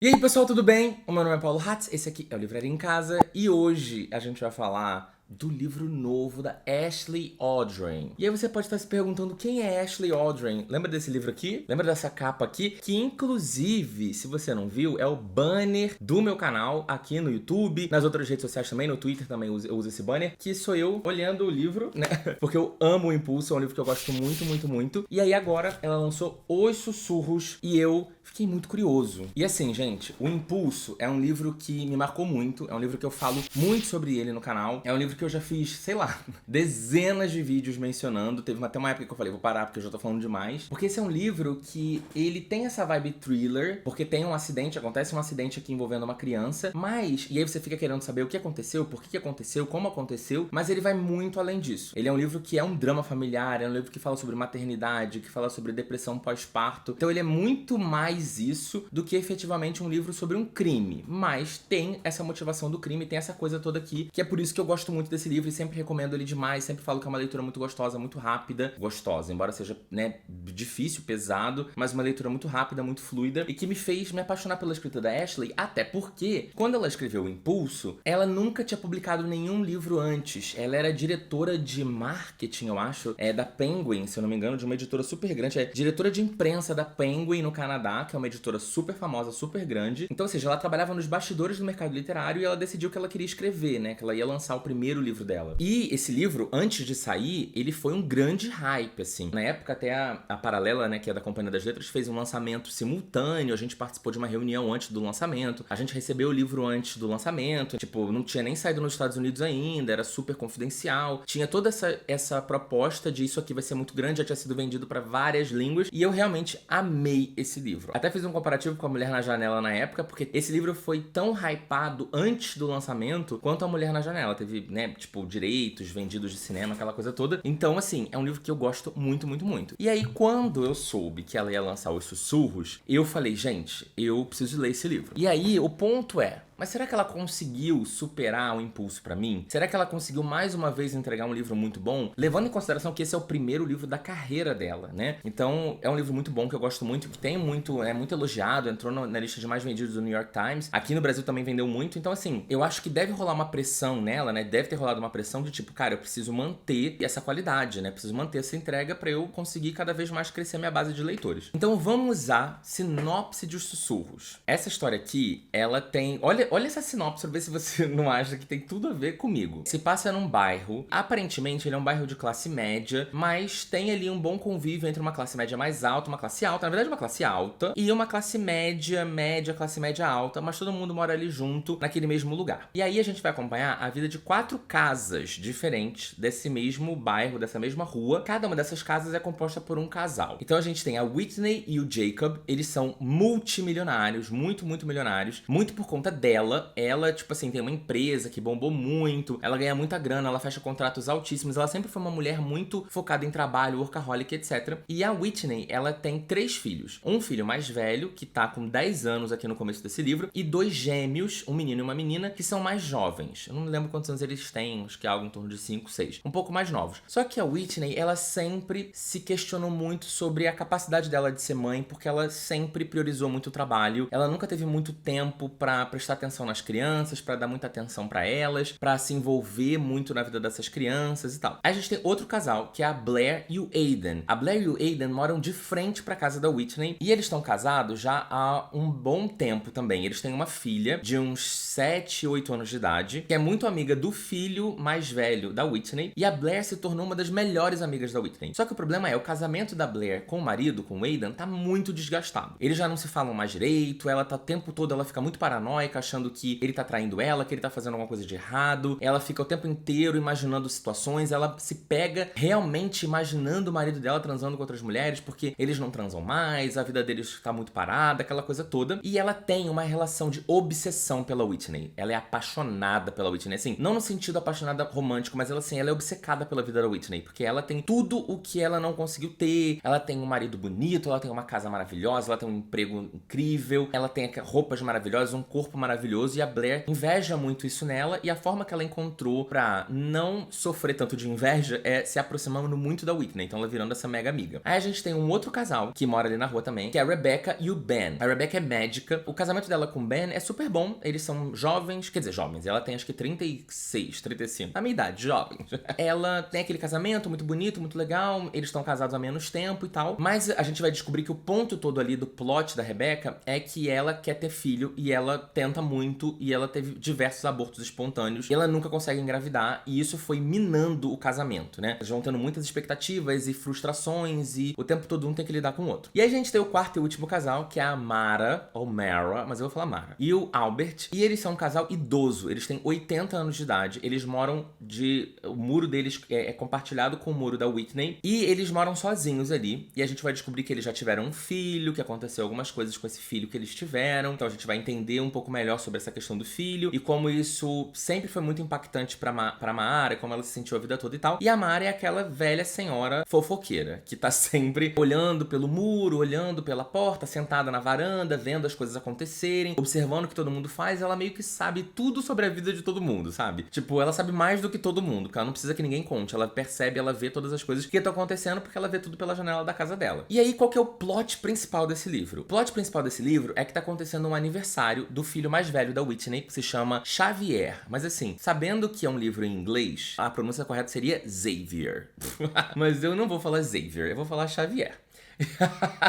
E aí pessoal, tudo bem? O meu nome é Paulo Hatz, esse aqui é o Livraria em Casa e hoje a gente vai falar do livro novo da Ashley Audrain. E aí você pode estar se perguntando quem é Ashley Audrain? Lembra desse livro aqui? Lembra dessa capa aqui? Que inclusive, se você não viu, é o banner do meu canal aqui no YouTube, nas outras redes sociais também, no Twitter também eu uso esse banner, que sou eu olhando o livro, né? Porque eu amo o Impulso, é um livro que eu gosto muito, muito, muito. E aí agora ela lançou Os Sussurros e eu fiquei muito curioso. E assim, gente, o Impulso é um livro que me marcou muito, é um livro que eu falo muito sobre ele no canal, é um livro que eu já fiz, sei lá, dezenas de vídeos mencionando. Teve até uma época que eu falei, vou parar porque eu já tô falando demais. Porque esse é um livro que ele tem essa vibe thriller, porque tem um acidente, acontece um acidente aqui envolvendo uma criança, mas, e aí você fica querendo saber o que aconteceu, por que aconteceu, como aconteceu, mas ele vai muito além disso. Ele é um livro que é um drama familiar, é um livro que fala sobre maternidade, que fala sobre depressão pós-parto. Então ele é muito mais isso do que efetivamente um livro sobre um crime, mas tem essa motivação do crime, tem essa coisa toda aqui, que é por isso que eu gosto muito desse livro e sempre recomendo ele demais, sempre falo que é uma leitura muito gostosa, muito rápida, gostosa, embora seja, né, difícil, pesado, mas uma leitura muito rápida, muito fluida e que me fez me apaixonar pela escrita da Ashley, até porque quando ela escreveu o Impulso, ela nunca tinha publicado nenhum livro antes, ela era diretora de marketing, eu acho, da Penguin, se eu não me engano, de uma editora super grande, é diretora de imprensa da Penguin no Canadá, que é uma editora super famosa, super grande, então, ou seja, ela trabalhava nos bastidores do mercado literário e ela decidiu que ela queria escrever, né, que ela ia lançar o primeiro livro dela. E esse livro, antes de sair, ele foi um grande hype, assim. Na época, até a Paralela, né, que é da Companhia das Letras, fez um lançamento simultâneo, a gente participou de uma reunião antes do lançamento, a gente recebeu o livro antes do lançamento, tipo, não tinha nem saído nos Estados Unidos ainda, era super confidencial, tinha toda essa proposta de isso aqui vai ser muito grande, já tinha sido vendido para várias línguas, e eu realmente amei esse livro. Até fiz um comparativo com A Mulher na Janela na época, porque esse livro foi tão hypado antes do lançamento quanto A Mulher na Janela. Teve, né, tipo, direitos vendidos de cinema, aquela coisa toda. Então, assim, é um livro que eu gosto muito, muito, muito. E aí, quando eu soube que ela ia lançar Os Sussurros, eu falei, gente, eu preciso ler esse livro. E aí, o ponto é, mas será que ela conseguiu superar o Impulso pra mim? Será que ela conseguiu mais uma vez entregar um livro muito bom? Levando em consideração que esse é o primeiro livro da carreira dela, né? Então, é um livro muito bom, que eu gosto muito, que tem muito, é muito elogiado, entrou na lista de mais vendidos do New York Times. Aqui no Brasil também vendeu muito, então assim, eu acho que deve rolar uma pressão nela, né? Deve ter rolado uma pressão de tipo, cara, eu preciso manter essa qualidade, né? Preciso manter essa entrega pra eu conseguir cada vez mais crescer minha base de leitores. Então vamos à sinopse de Os Sussurros. Essa história aqui, ela tem... Olha essa sinopse pra ver se você não acha que tem tudo a ver comigo. Se passa num bairro, aparentemente ele é um bairro de classe média, mas tem ali um bom convívio entre uma classe média mais alta, uma classe alta, na verdade uma classe alta, e uma classe média, classe média alta, mas todo mundo mora ali junto, naquele mesmo lugar. E aí a gente vai acompanhar a vida de 4 casas diferentes desse mesmo bairro, dessa mesma rua. Cada uma dessas casas é composta por um casal. Então a gente tem a Whitney e o Jacob, eles são multimilionários, muito, muito milionários, muito por conta dela. Ela, tipo assim, tem uma empresa que bombou muito, ela ganha muita grana, ela fecha contratos altíssimos, ela sempre foi uma mulher muito focada em trabalho, workaholic, etc. E a Whitney, ela tem 3 filhos. Um filho mais velho, que tá com 10 anos aqui no começo desse livro, e 2 gêmeos, um menino e uma menina, que são mais jovens. Eu não me lembro quantos anos eles têm, acho que é algo em torno de 5, 6. Um pouco mais novos. Só que a Whitney, ela sempre se questionou muito sobre a capacidade dela de ser mãe, porque ela sempre priorizou muito o trabalho. Ela nunca teve muito tempo pra prestar atenção nas crianças, pra dar muita atenção pra elas, pra se envolver muito na vida dessas crianças e tal. Aí a gente tem outro casal, que é a Blair e o Aiden. A Blair e o Aiden moram de frente pra casa da Whitney e eles estão casados já há um bom tempo também. Eles têm uma filha de uns 7, 8 anos de idade, que é muito amiga do filho mais velho da Whitney, e a Blair se tornou uma das melhores amigas da Whitney. Só que o problema é, o casamento da Blair com o marido, com o Aiden, tá muito desgastado. Eles já não se falam mais direito, ela tá o tempo todo, ela fica muito paranoica, achando que ele tá traindo ela, que ele tá fazendo alguma coisa de errado. Ela fica o tempo inteiro imaginando situações, ela se pega realmente imaginando o marido dela transando com outras mulheres, porque eles não transam mais, a vida deles tá muito parada, aquela coisa toda. E ela tem uma relação de obsessão pela Whitney. Ela é apaixonada pela Whitney, assim, não no sentido apaixonada romântico, mas ela, assim, ela é obcecada pela vida da Whitney, porque ela tem tudo o que ela não conseguiu ter. Ela tem um marido bonito, ela tem uma casa maravilhosa, ela tem um emprego incrível, ela tem roupas maravilhosas, um corpo maravilhoso, maravilhoso, e a Blair inveja muito isso nela, e a forma que ela encontrou pra não sofrer tanto de inveja é se aproximando muito da Whitney, então ela virando essa mega amiga. Aí a gente tem um outro casal que mora ali na rua também, que é a Rebecca e o Ben. A Rebecca é médica, o casamento dela com o Ben é super bom, eles são jovens, quer dizer, jovens, ela tem acho que 36, 35, a minha idade, jovens. Ela tem aquele casamento muito bonito, muito legal, eles estão casados há menos tempo e tal, mas a gente vai descobrir que o ponto todo ali do plot da Rebecca é que ela quer ter filho e ela tenta muito e ela teve diversos abortos espontâneos e ela nunca consegue engravidar, e isso foi minando o casamento, né? Eles vão tendo muitas expectativas e frustrações e o tempo todo um tem que lidar com o outro. E aí a gente tem o quarto e último casal, que é a Mara, ou Mara, mas eu vou falar Mara, e o Albert, e eles são um casal idoso, eles têm 80 anos de idade, eles moram o muro deles é compartilhado com o muro da Whitney, e eles moram sozinhos ali, e a gente vai descobrir que eles já tiveram um filho, que aconteceu algumas coisas com esse filho que eles tiveram, então a gente vai entender um pouco melhor sobre essa questão do filho, e como isso sempre foi muito impactante pra Mara, como ela se sentiu a vida toda e tal. E a Mara é aquela velha senhora fofoqueira, que tá sempre olhando pelo muro, olhando pela porta, sentada na varanda, vendo as coisas acontecerem, observando o que todo mundo faz. Ela meio que sabe tudo sobre a vida de todo mundo, sabe? Tipo, ela sabe mais do que todo mundo, porque ela não precisa que ninguém conte. Ela percebe, ela vê todas as coisas que estão acontecendo, porque ela vê tudo pela janela da casa dela. E aí, qual que é o plot principal desse livro? O plot principal desse livro é que tá acontecendo um aniversário do filho mais velho da Whitney, que se chama Xavier. Mas assim, sabendo que é um livro em inglês, a pronúncia correta seria Xavier. Mas eu não vou falar Xavier, eu vou falar Xavier.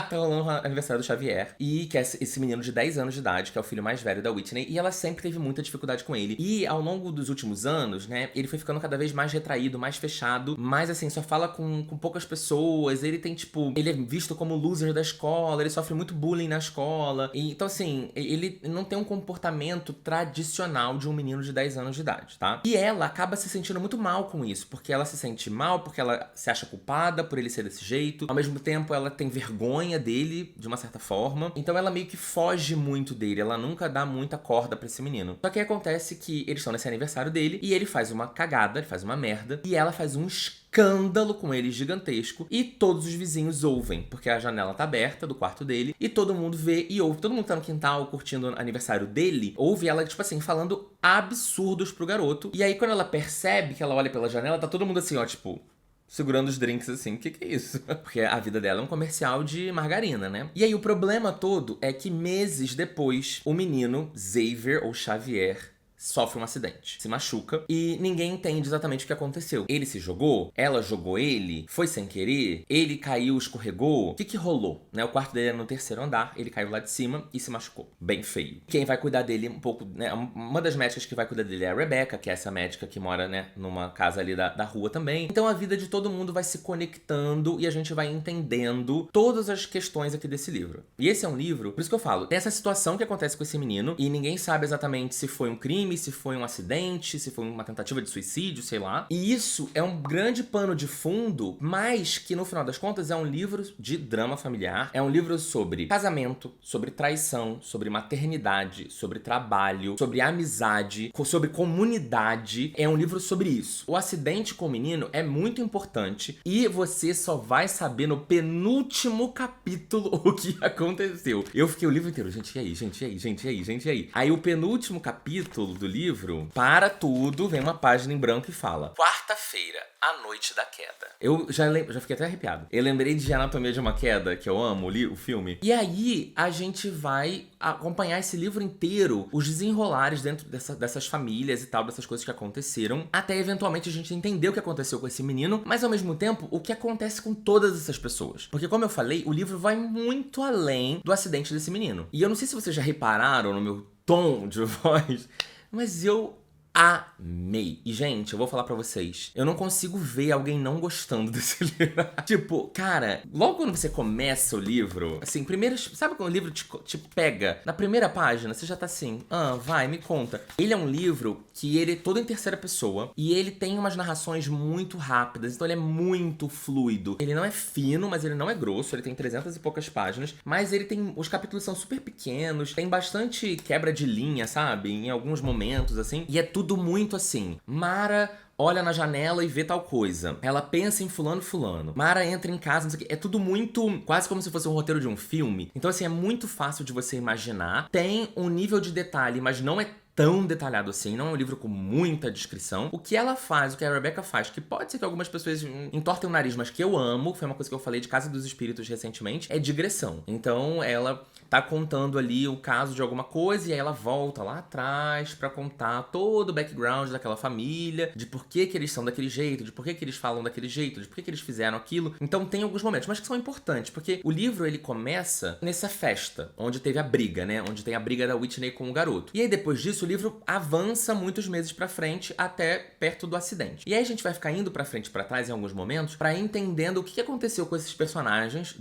Tá rolando o aniversário do Xavier, e que é esse menino de 10 anos de idade, que é o filho mais velho da Whitney, e ela sempre teve muita dificuldade com ele. E ao longo dos últimos anos, né, ele foi ficando cada vez mais retraído, mais fechado, mas assim, só fala com poucas pessoas. Ele tem, tipo, ele é visto como loser da escola, ele sofre muito bullying na escola. E, então, assim, ele não tem um comportamento tradicional de um menino de 10 anos de idade, tá? E ela acaba se sentindo muito mal com isso, porque ela se sente mal, porque ela se acha culpada por ele ser desse jeito. Ao mesmo tempo, ela tem vergonha dele, de uma certa forma. Então ela meio que foge muito dele, ela nunca dá muita corda pra esse menino. Só que acontece que eles estão nesse aniversário dele, e ele faz uma cagada, ele faz uma merda, e ela faz um escândalo com ele gigantesco, e todos os vizinhos ouvem, porque a janela tá aberta do quarto dele, e todo mundo vê e ouve. Todo mundo que tá no quintal curtindo o aniversário dele, ouve ela, tipo assim, falando absurdos pro garoto. E aí quando ela percebe que ela olha pela janela, tá todo mundo assim, ó, tipo, segurando os drinks assim, o que é isso? Porque a vida dela é um comercial de margarina, né? E aí o problema todo é que meses depois, o menino, Xavier, ou Xavier, sofre um acidente, se machuca, e ninguém entende exatamente o que aconteceu. Ele se jogou? Ela jogou ele? Foi sem querer? Ele caiu, escorregou? O que rolou? Né? O quarto dele é no 3º andar, ele caiu lá de cima e se machucou. Bem feio. Quem vai cuidar dele um pouco, né? Uma das médicas que vai cuidar dele é a Rebecca, que é essa médica que mora, né, numa casa ali da rua também. Então a vida de todo mundo vai se conectando e a gente vai entendendo todas as questões aqui desse livro. E esse é um livro, por isso que eu falo, tem essa situação que acontece com esse menino e ninguém sabe exatamente se foi um crime, se foi um acidente, se foi uma tentativa de suicídio, sei lá. E isso é um grande pano de fundo, mas que no final das contas é um livro de drama familiar, é um livro sobre casamento, sobre traição, sobre maternidade, sobre trabalho, sobre amizade, sobre comunidade. É um livro sobre isso. O acidente com o menino é muito importante e você só vai saber no penúltimo capítulo o que aconteceu. Eu fiquei o livro inteiro, gente, e aí, gente, e aí, gente, e aí, gente, e aí. Aí o penúltimo capítulo do livro, para tudo, vem uma página em branco e fala: quarta-feira, a noite da queda. Eu já fiquei até arrepiado. Eu lembrei de Anatomia de uma Queda, que eu amo, o filme. E aí, a gente vai acompanhar esse livro inteiro, os desenrolares dentro dessas famílias e tal, dessas coisas que aconteceram, até eventualmente a gente entender o que aconteceu com esse menino, mas ao mesmo tempo, o que acontece com todas essas pessoas. Porque, como eu falei, o livro vai muito além do acidente desse menino. E eu não sei se vocês já repararam no meu tom de voz, mas eu amei. E, gente, eu vou falar pra vocês, eu não consigo ver alguém não gostando desse livro. Tipo, cara, logo quando você começa o livro, assim, primeiro, sabe quando o livro te pega? Na primeira página, você já tá assim, vai, me conta. Ele é um livro que ele é todo em terceira pessoa, e ele tem umas narrações muito rápidas, então ele é muito fluido. Ele não é fino, mas ele não é grosso, ele tem 300 e poucas páginas, mas ele tem, os capítulos são super pequenos, tem bastante quebra de linha, sabe? Em alguns momentos, assim, e é tudo tudo muito assim. Mara olha na janela e vê tal coisa. Ela pensa em fulano. Mara entra em casa, não sei o quê. É tudo muito, quase como se fosse um roteiro de um filme. Então, assim, é muito fácil de você imaginar. Tem um nível de detalhe, mas não é tão detalhado assim, não é um livro com muita descrição. O que ela faz, o que a Rebecca faz, que pode ser que algumas pessoas entortem o nariz, mas que eu amo, foi uma coisa que eu falei de Casa dos Espíritos recentemente, é digressão. Então, ela tá contando ali o caso de alguma coisa e aí ela volta lá atrás pra contar todo o background daquela família, de por que eles são daquele jeito, de por que eles falam daquele jeito, de por que eles fizeram aquilo. Então tem alguns momentos, mas que são importantes, porque o livro ele começa nessa festa, onde teve a briga, né? Onde tem a briga da Whitney com o garoto. E aí depois disso o livro avança muitos meses pra frente até perto do acidente. E aí a gente vai ficar indo pra frente e pra trás em alguns momentos pra ir entendendo o que aconteceu com esses personagens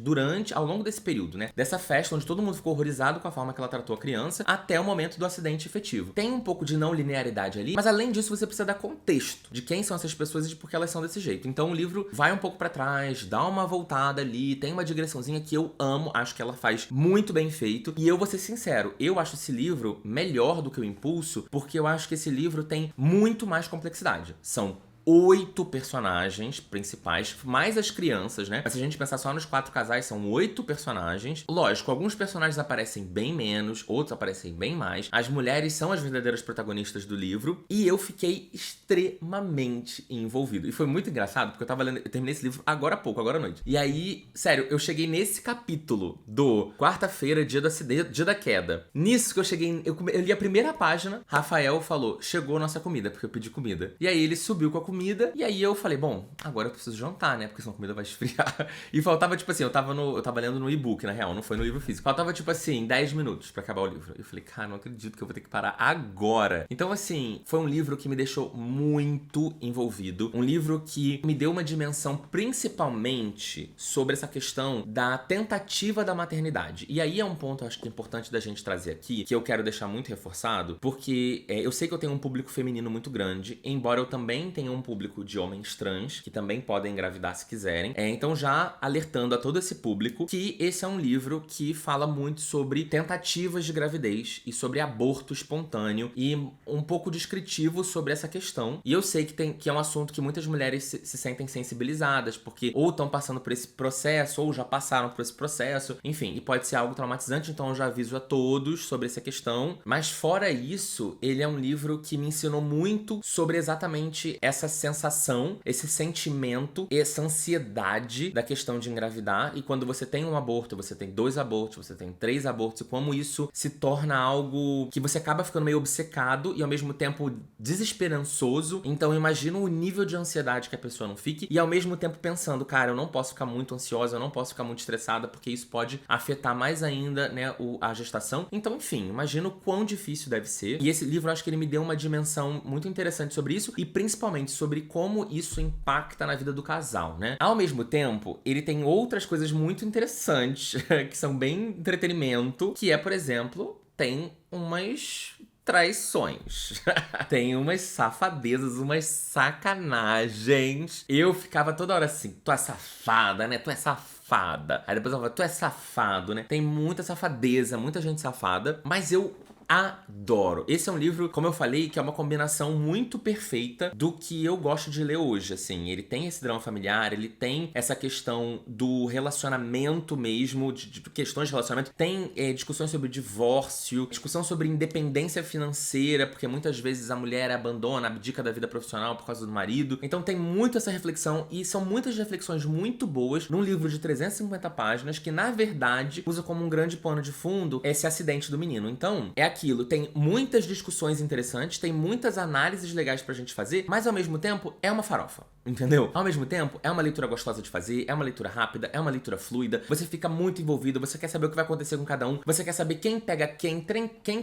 ao longo desse período, né? Dessa festa onde todo mundo ficou horrorizado com a forma que ela tratou a criança, até o momento do acidente efetivo. Tem um pouco de não linearidade ali, mas além disso você precisa dar contexto de quem são essas pessoas e de por que elas são desse jeito. Então o livro vai um pouco pra trás, dá uma voltada ali, tem uma digressãozinha que eu amo, acho que ela faz muito bem feito. E eu vou ser sincero, eu acho esse livro melhor do que o Impulso, porque eu acho que esse livro tem muito mais complexidade. São 8 personagens principais, mais as crianças, né? Mas se a gente pensar só nos 4 casais, são 8 personagens. Lógico, alguns personagens aparecem bem menos, outros aparecem bem mais. As mulheres são as verdadeiras protagonistas do livro. E eu fiquei extremamente envolvido. E foi muito engraçado, porque eu terminei esse livro agora há pouco, agora à noite. E aí, sério, eu cheguei nesse capítulo do quarta-feira, dia da queda. Nisso que eu cheguei, eu li a primeira página, Rafael falou, chegou a nossa comida, porque eu pedi comida. E aí ele subiu com a comida, e aí eu falei, bom, agora eu preciso jantar, né? Porque senão a comida vai esfriar. E faltava, tipo assim, eu tava lendo no e-book, na real, não foi no livro físico. Faltava, tipo assim, 10 minutos pra acabar o livro. Eu falei, cara, não acredito que eu vou ter que parar agora. Então, assim, foi um livro que me deixou muito envolvido. Um livro que me deu uma dimensão principalmente sobre essa questão da tentativa da maternidade. E aí é um ponto, acho que é importante da gente trazer aqui, que eu quero deixar muito reforçado, porque eu sei que eu tenho um público feminino muito grande, embora eu também tenha um público de homens trans, que também podem engravidar se quiserem. Então já alertando a todo esse público que esse é um livro que fala muito sobre tentativas de gravidez e sobre aborto espontâneo e um pouco descritivo sobre essa questão. E eu sei que é um assunto que muitas mulheres se sentem sensibilizadas, porque ou estão passando por esse processo, ou já passaram por esse processo, enfim, e pode ser algo traumatizante, então eu já aviso a todos sobre essa questão. Mas fora isso, ele é um livro que me ensinou muito sobre exatamente essa sensação, esse sentimento, essa ansiedade da questão de engravidar. E quando você tem um aborto, você tem 2 abortos, você tem 3 abortos, e como isso se torna algo que você acaba ficando meio obcecado e ao mesmo tempo desesperançoso. Então imagina o nível de ansiedade que a pessoa não fique e ao mesmo tempo pensando, cara, eu não posso ficar muito ansiosa, eu não posso ficar muito estressada, porque isso pode afetar mais ainda, né, a gestação. Então, enfim, imagina o quão difícil deve ser. E esse livro, eu acho que ele me deu uma dimensão muito interessante sobre isso e principalmente sobre como isso impacta na vida do casal, né? Ao mesmo tempo, ele tem outras coisas muito interessantes que são bem entretenimento, que é, por exemplo, tem umas traições. Tem umas safadezas, umas sacanagens. Eu ficava toda hora assim, tu é safada, né? Tu é safada. Aí depois eu falava, tu é safado, né? Tem muita safadeza, muita gente safada, mas eu adoro. Esse é um livro, como eu falei, que é uma combinação muito perfeita do que eu gosto de ler hoje, assim. Ele tem esse drama familiar, ele tem essa questão do relacionamento mesmo, de questões de relacionamento. Tem discussões sobre divórcio, discussão sobre independência financeira, porque muitas vezes a mulher abandona, abdica da vida profissional por causa do marido. Então tem muito essa reflexão e são muitas reflexões muito boas num livro de 350 páginas que, na verdade, usa como um grande pano de fundo esse acidente do menino. Então, é aquilo, tem muitas discussões interessantes, tem muitas análises legais pra gente fazer, mas ao mesmo tempo é uma farofa, entendeu? Ao mesmo tempo é uma leitura gostosa de fazer, é uma leitura rápida, é uma leitura fluida, você fica muito envolvido, você quer saber o que vai acontecer com cada um, você quer saber quem pega quem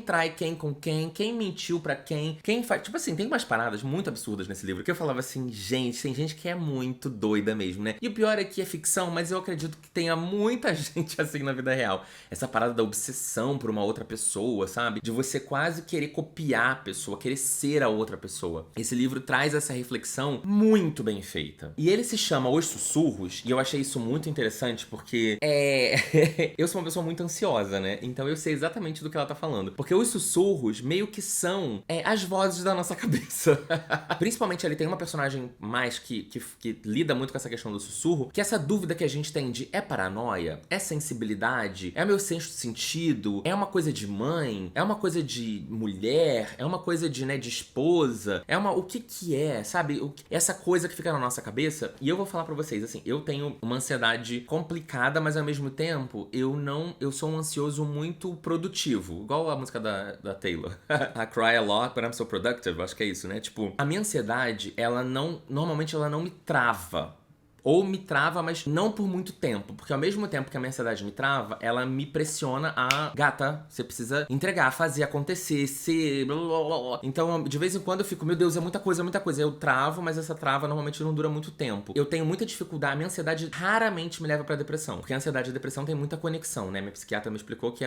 trai quem com quem mentiu pra quem faz... Tipo assim, tem umas paradas muito absurdas nesse livro que eu falava assim, gente, tem gente que é muito doida mesmo, né? E o pior é que é ficção, mas eu acredito que tenha muita gente assim na vida real. Essa parada da obsessão por uma outra pessoa, sabe? De você quase querer copiar a pessoa, querer ser a outra pessoa. Esse livro traz essa reflexão muito bem feita. E ele se chama Os Sussurros, e eu achei isso muito interessante porque eu sou uma pessoa muito ansiosa, né? Então eu sei exatamente do que ela tá falando. Porque os sussurros meio que são as vozes da nossa cabeça. Principalmente ele tem uma personagem mais que lida muito com essa questão do sussurro, que essa dúvida que a gente tem de paranoia, sensibilidade, meu sexto sentido, é uma coisa de mãe, é uma coisa de mulher, é uma coisa de, né, de esposa, o que é, sabe? Essa coisa que fica na nossa cabeça. E eu vou falar pra vocês, assim, eu tenho uma ansiedade complicada, mas ao mesmo tempo, eu sou um ansioso muito produtivo, igual a música da Taylor. I cry a lot, but I'm so productive, acho que é isso, né? Tipo, a minha ansiedade, normalmente ela não me trava. Ou me trava, mas não por muito tempo. Porque ao mesmo tempo que a minha ansiedade me trava, ela me pressiona a... Gata, você precisa entregar, fazer, acontecer, ser... Blá, blá, blá, blá. Então, de vez em quando eu fico, meu Deus, é muita coisa, é muita coisa. Eu travo, mas essa trava normalmente não dura muito tempo. Eu tenho muita dificuldade, a minha ansiedade raramente me leva pra depressão. Porque a ansiedade e a depressão tem muita conexão, né? Minha psiquiatra me explicou que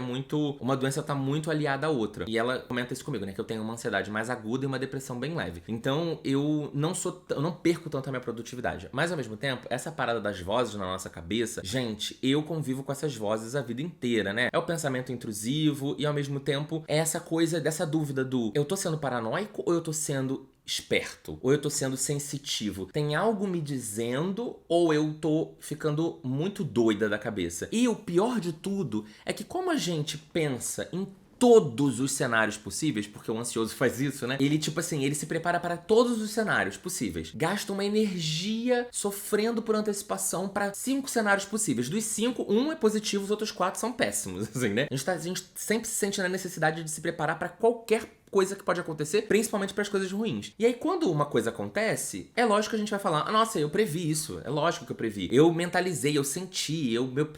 uma doença tá muito aliada à outra. E ela comenta isso comigo, né? Que eu tenho uma ansiedade mais aguda e uma depressão bem leve. Então, eu não perco tanto a minha produtividade. Mas, ao mesmo tempo, essa parada das vozes na nossa cabeça, gente, eu convivo com essas vozes a vida inteira, né? É o pensamento intrusivo e, ao mesmo tempo, é essa coisa dessa dúvida do eu tô sendo paranoico ou eu tô sendo esperto? Ou eu tô sendo sensitivo? Tem algo me dizendo ou eu tô ficando muito doida da cabeça? E o pior de tudo é que como a gente pensa em todos os cenários possíveis, porque o ansioso faz isso, né? Ele, tipo assim, ele se prepara para todos os cenários possíveis. Gasta uma energia sofrendo por antecipação para 5 cenários possíveis. Dos 5, um é positivo, os outros 4 são péssimos, assim, né? A gente sempre se sente na necessidade de se preparar para qualquer coisa que pode acontecer, principalmente para as coisas ruins. E aí, quando uma coisa acontece, é lógico que a gente vai falar, nossa, eu previ isso, é lógico que eu previ. Eu mentalizei, eu senti,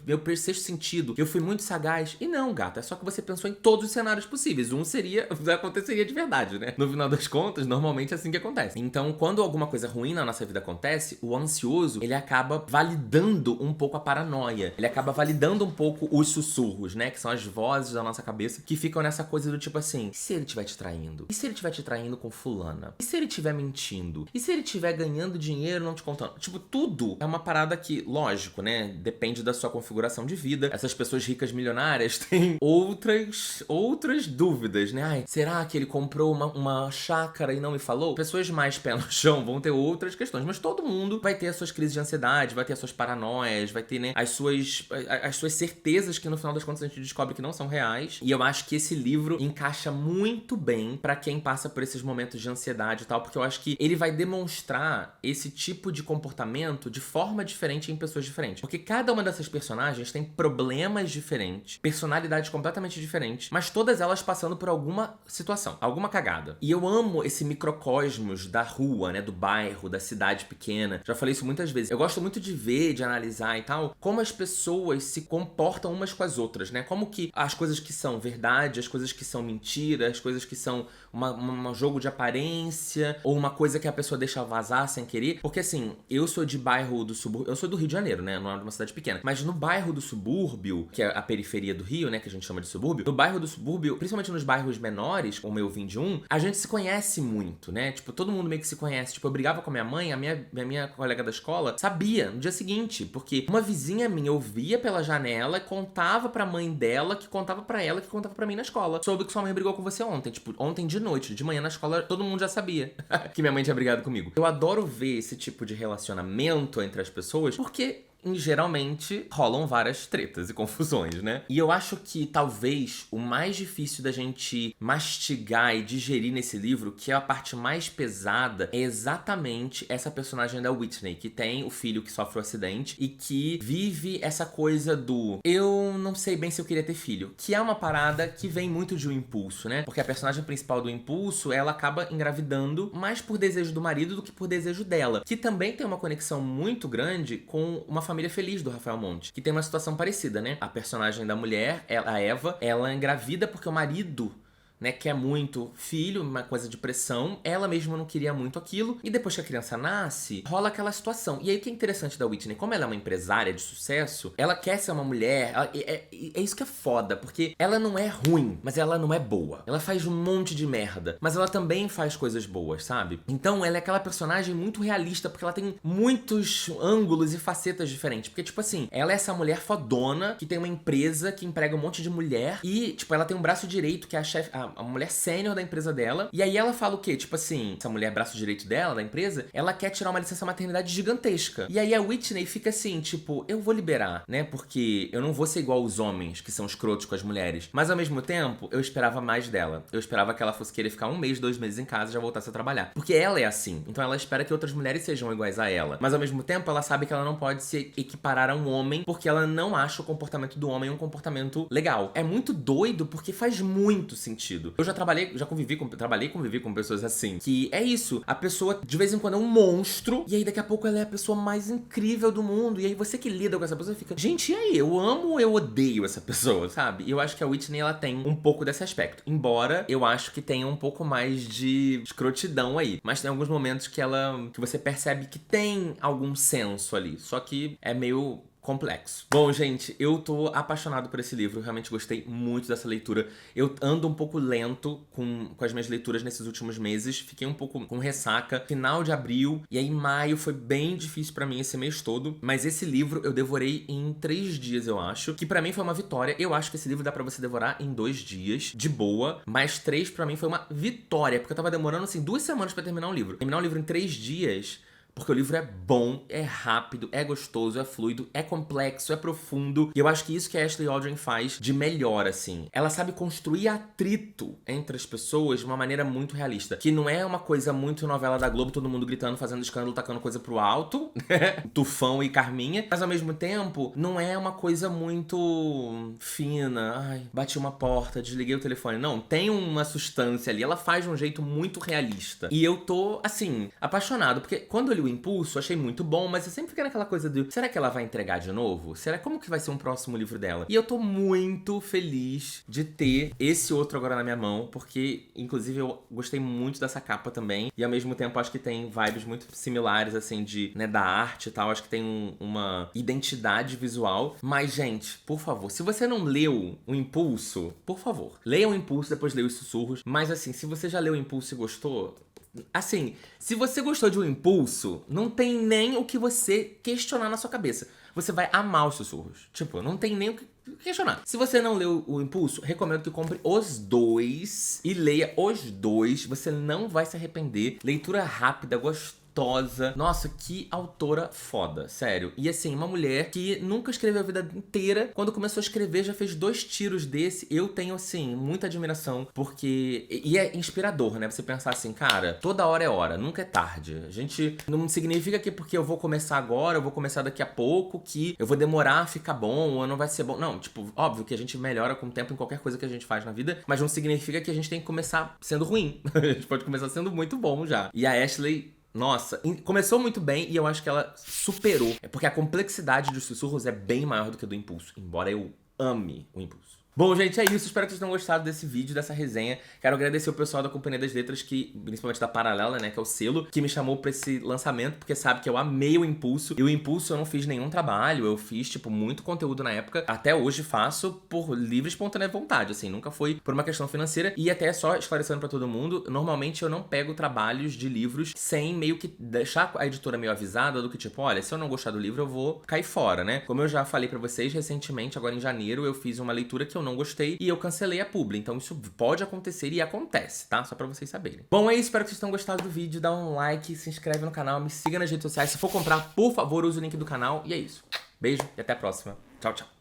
meu sexto sentido, eu fui muito sagaz. E não, gata, é só que você pensou em todos os cenários possíveis. Um aconteceria de verdade, né? No final das contas, normalmente é assim que acontece. Então, quando alguma coisa ruim na nossa vida acontece, o ansioso, ele acaba validando um pouco a paranoia. Ele acaba validando um pouco os sussurros, né? Que são as vozes da nossa cabeça que ficam nessa coisa do tipo assim, se ele tiver te traindo? E se ele estiver te traindo com fulana? E se ele estiver mentindo? E se ele estiver ganhando dinheiro e não te contando? Tipo, tudo é uma parada que, lógico, né? Depende da sua configuração de vida. Essas pessoas ricas milionárias têm outras dúvidas, né? Ai, será que ele comprou uma chácara e não me falou? Pessoas mais pé no chão vão ter outras questões, mas todo mundo vai ter as suas crises de ansiedade, vai ter as suas paranoias, vai ter, né, as suas certezas que no final das contas a gente descobre que não são reais. E eu acho que esse livro encaixa muito bem pra quem passa por esses momentos de ansiedade e tal, porque eu acho que ele vai demonstrar esse tipo de comportamento de forma diferente em pessoas diferentes. Porque cada uma dessas personagens tem problemas diferentes, personalidades completamente diferentes, mas todas elas passando por alguma situação, alguma cagada. E eu amo esse microcosmos da rua, né, do bairro, da cidade pequena. Já falei isso muitas vezes. Eu gosto muito de ver, de analisar e tal, como as pessoas se comportam umas com as outras, né? Como que as coisas que são verdade, as coisas que são mentira, as coisas que são um jogo de aparência, ou uma coisa que a pessoa deixa vazar sem querer. Porque assim, eu sou de bairro do subúrbio, eu sou do Rio de Janeiro, né? Não é de uma cidade pequena. Mas no bairro do subúrbio, que é a periferia do Rio, né? Que a gente chama de subúrbio. No bairro do subúrbio, principalmente nos bairros menores, como eu vim de a gente se conhece muito, né? Tipo, todo mundo meio que se conhece. Tipo, eu brigava com a minha mãe, a minha colega da escola sabia no dia seguinte, porque uma vizinha minha ouvia pela janela e contava pra mãe dela, que contava pra ela, que contava pra mim na escola. Soube que sua mãe brigou com você ontem. Tipo, ontem de noite, de manhã na escola, todo mundo já sabia que minha mãe tinha brigado comigo. Eu adoro ver esse tipo de relacionamento entre as pessoas, porque geralmente rolam várias tretas e confusões, né? E eu acho que talvez o mais difícil da gente mastigar e digerir nesse livro, que é a parte mais pesada, é exatamente essa personagem da Whitney, que tem o filho que sofre um acidente e que vive essa coisa do eu não sei bem se eu queria ter filho, que é uma parada que vem muito de um impulso, né? Porque a personagem principal do impulso, ela acaba engravidando mais por desejo do marido do que por desejo dela, que também tem uma conexão muito grande com uma família feliz do Rafael Monte, que tem uma situação parecida, né? A personagem da mulher, a Eva, ela engravida porque o marido né, quer muito filho, uma coisa de pressão. Ela mesma não queria muito aquilo. E depois que a criança nasce, rola aquela situação. E aí o que é interessante da Whitney, como ela é uma empresária de sucesso, ela quer ser uma mulher... É isso que é foda, porque ela não é ruim, mas ela não é boa. Ela faz um monte de merda, mas ela também faz coisas boas, sabe? Então ela é aquela personagem muito realista, porque ela tem muitos ângulos e facetas diferentes. Porque, tipo assim, ela é essa mulher fodona, que tem uma empresa que emprega um monte de mulher, e, tipo, ela tem um braço direito, que é a chefe, a mulher sênior da empresa dela. E aí ela fala o quê? Tipo assim, essa mulher braço direito dela, da empresa, ela quer tirar uma licença maternidade gigantesca. E aí a Whitney fica assim, tipo, eu vou liberar, né? Porque eu não vou ser igual os homens, que são escrotos com as mulheres. Mas ao mesmo tempo, eu esperava mais dela. Eu esperava que ela fosse querer ficar 1 mês, 2 meses em casa e já voltasse a trabalhar. Porque ela é assim. Então ela espera que outras mulheres sejam iguais a ela. Mas ao mesmo tempo, ela sabe que ela não pode se equiparar a um homem, porque ela não acha o comportamento do homem um comportamento legal. É muito doido, porque faz muito sentido. Eu já trabalhei e convivi com pessoas assim, que é isso. A pessoa, de vez em quando, é um monstro, e aí daqui a pouco ela é a pessoa mais incrível do mundo. E aí você que lida com essa pessoa fica, gente, e aí? Eu amo ou eu odeio essa pessoa, sabe? E eu acho que a Whitney, ela tem um pouco desse aspecto. Embora eu acho que tenha um pouco mais de escrotidão aí. Mas tem alguns momentos que você percebe que tem algum senso ali. Só que é meio complexo. Bom, gente, eu tô apaixonado por esse livro, eu realmente gostei muito dessa leitura. Eu ando um pouco lento com as minhas leituras nesses últimos meses, fiquei um pouco com ressaca. Final de abril, e aí maio foi bem difícil pra mim esse mês todo, mas esse livro eu devorei em 3 dias, eu acho, que pra mim foi uma vitória. Eu acho que esse livro dá pra você devorar em 2 dias, de boa, mas 3 pra mim foi uma vitória, porque eu tava demorando, assim, 2 semanas pra terminar um livro. Terminar um livro em 3 dias... Porque o livro é bom, é rápido, é gostoso, é fluido, é complexo, é profundo. E eu acho que isso que a Ashley Audrain faz de melhor, assim. Ela sabe construir atrito entre as pessoas de uma maneira muito realista. Que não é uma coisa muito novela da Globo, todo mundo gritando, fazendo escândalo, tacando coisa pro alto, né? Tufão e Carminha. Mas ao mesmo tempo, não é uma coisa muito fina. Ai, bati uma porta, desliguei o telefone. Não, tem uma substância ali. Ela faz de um jeito muito realista. E eu tô, assim, apaixonado. Porque quando eu li o Impulso, achei muito bom, mas eu sempre fiquei naquela coisa de, será que ela vai entregar de novo? Como que vai ser um próximo livro dela? E eu tô muito feliz de ter esse outro agora na minha mão, porque, inclusive, eu gostei muito dessa capa também, e ao mesmo tempo acho que tem vibes muito similares, assim, né, da arte e tal, acho que tem uma identidade visual. Mas, gente, por favor, se você não leu o Impulso, por favor, leia o Impulso, depois leia os Sussurros, mas assim, se você já leu o Impulso e gostou... Assim, se você gostou de Um Impulso, não tem nem o que você questionar na sua cabeça. Você vai amar os Sussurros. Tipo, não tem nem o que questionar. Se você não leu o Impulso, recomendo que compre os 2 e leia os 2. Você não vai se arrepender. Leitura rápida, gostosa. Nossa, que autora foda, sério. E assim, uma mulher que nunca escreveu a vida inteira, quando começou a escrever já fez 2 tiros desse. Eu tenho, assim, muita admiração, porque... E é inspirador, né? Você pensar assim, cara, toda hora é hora, nunca é tarde. A gente não significa que porque eu vou começar agora, eu vou começar daqui a pouco, que eu vou demorar a ficar bom ou não vai ser bom. Não, tipo, óbvio que a gente melhora com o tempo em qualquer coisa que a gente faz na vida, mas não significa que a gente tem que começar sendo ruim. A gente pode começar sendo muito bom já. E a Ashley... Nossa, começou muito bem e eu acho que ela superou. É porque a complexidade dos Sussurros é bem maior do que a do Impulso, embora eu ame o Impulso. Bom, gente, é isso. Espero que vocês tenham gostado desse vídeo, dessa resenha. Quero agradecer o pessoal da Companhia das Letras, que, principalmente da Paralela, né, que é o selo, que me chamou pra esse lançamento, porque sabe que eu amei o Impulso. E o Impulso eu não fiz nenhum trabalho, eu fiz, tipo, muito conteúdo na época. Até hoje faço por livre e espontânea vontade, assim, nunca foi por uma questão financeira. E até só esclarecendo pra todo mundo, normalmente eu não pego trabalhos de livros sem meio que deixar a editora meio avisada do que, tipo, olha, se eu não gostar do livro, eu vou cair fora, né? Como eu já falei pra vocês recentemente, agora em janeiro, eu fiz uma leitura que eu não gostei e eu cancelei a publi. Então isso pode acontecer e acontece, tá? Só pra vocês saberem. Bom, é isso. Espero que vocês tenham gostado do vídeo. Dá um like, se inscreve no canal, me siga nas redes sociais. Se for comprar, por favor, use o link do canal. E é isso. Beijo e até a próxima. Tchau, tchau.